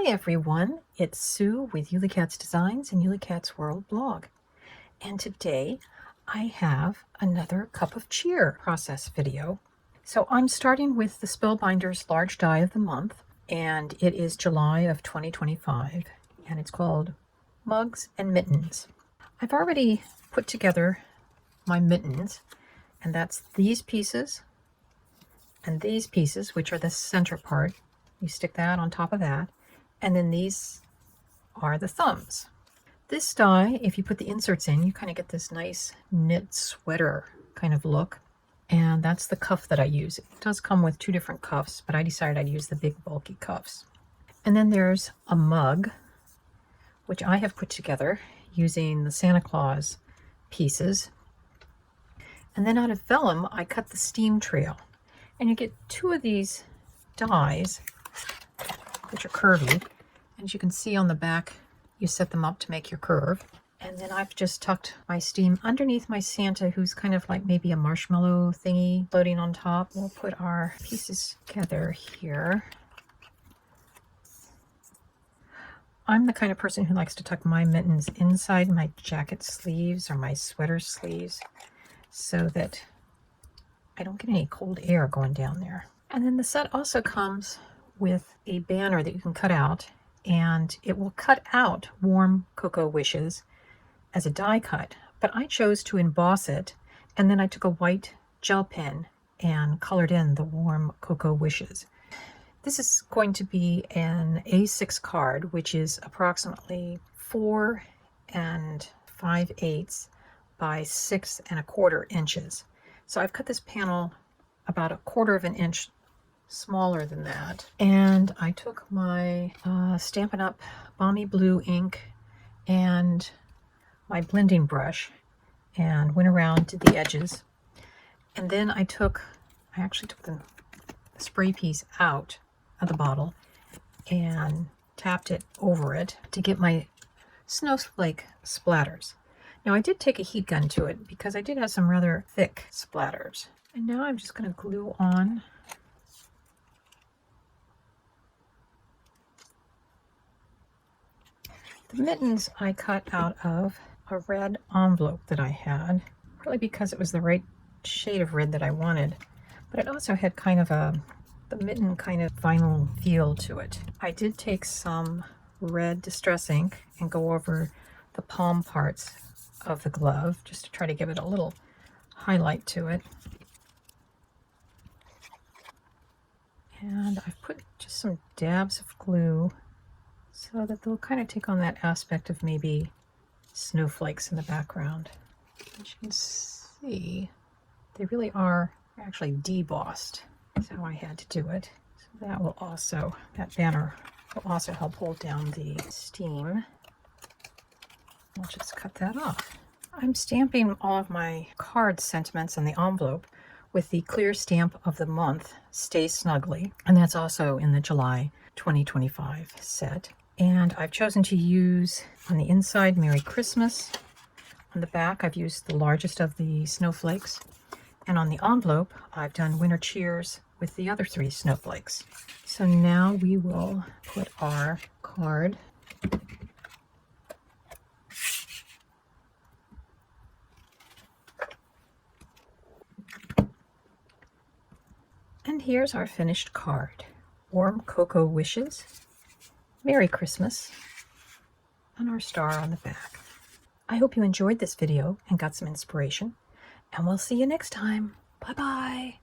Hi everyone, it's Sue with Ully Cat's Designs and Ully Cat's World blog. And today I have another cup of cheer process video. So I'm starting with the Spellbinders Large Die of the month, and it is July of 2025, and it's called Mugs and Mittens. I've already put together my mittens, and that's these pieces and these pieces, which are the center part. You stick that on top of that. And then these are the thumbs. This die, if you put the inserts in, you kind of get this nice knit sweater kind of look. And that's the cuff that I use. It does come with two different cuffs, but I decided I'd use the big bulky cuffs. And then there's a mug, which I have put together using the Santa Claus pieces. And then out of vellum, I cut the steam trail. And you get two of these dies, which are curvy. As you can see on the back, you set them up to make your curve. And then I've just tucked my steam underneath my Santa, who's kind of like maybe a marshmallow thingy floating on top. We'll put our pieces together here. I'm the kind of person who likes to tuck my mittens inside my jacket sleeves or my sweater sleeves so that I don't get any cold air going down there. And then the set also comes with a banner that you can cut out, and it will cut out warm cocoa wishes as a die cut, but I chose to emboss it, and then I took a white gel pen and colored in the warm cocoa wishes. This is going to be an A6 card, which is approximately 4 5/8 by 6 1/4 inches. So I've cut this panel about 1/4 of an inch smaller than that. And I took my Stampin' Up! Balmy Blue ink and my blending brush and went around to the edges. And then I actually took the spray piece out of the bottle and tapped it over it to get my snowflake splatters. Now I did take a heat gun to it because I did have some rather thick splatters. And now I'm just going to glue on the mittens. I cut out of a red envelope that I had, probably because it was the right shade of red that I wanted, but it also had kind of the mitten kind of vinyl feel to it. I did take some red distress ink and go over the palm parts of the glove just to try to give it a little highlight to it. And I've put just some dabs of glue so that they'll kind of take on that aspect of maybe snowflakes in the background. As you can see, they really are actually debossed. That's how I had to do it. So that banner will also help hold down the steam. I'll just cut that off. I'm stamping all of my card sentiments on the envelope with the clear stamp of the month, Stay Snugly, and that's also in the July 2025 set. And I've chosen to use on the inside Merry Christmas. On the back I've used the largest of the snowflakes, and on the envelope I've done Winter Cheers with the other 3 snowflakes. So now we will put our card and here's our finished card. Warm cocoa wishes, Merry Christmas, and our star on the back. I hope you enjoyed this video and got some inspiration, and we'll see you next time. Bye-bye.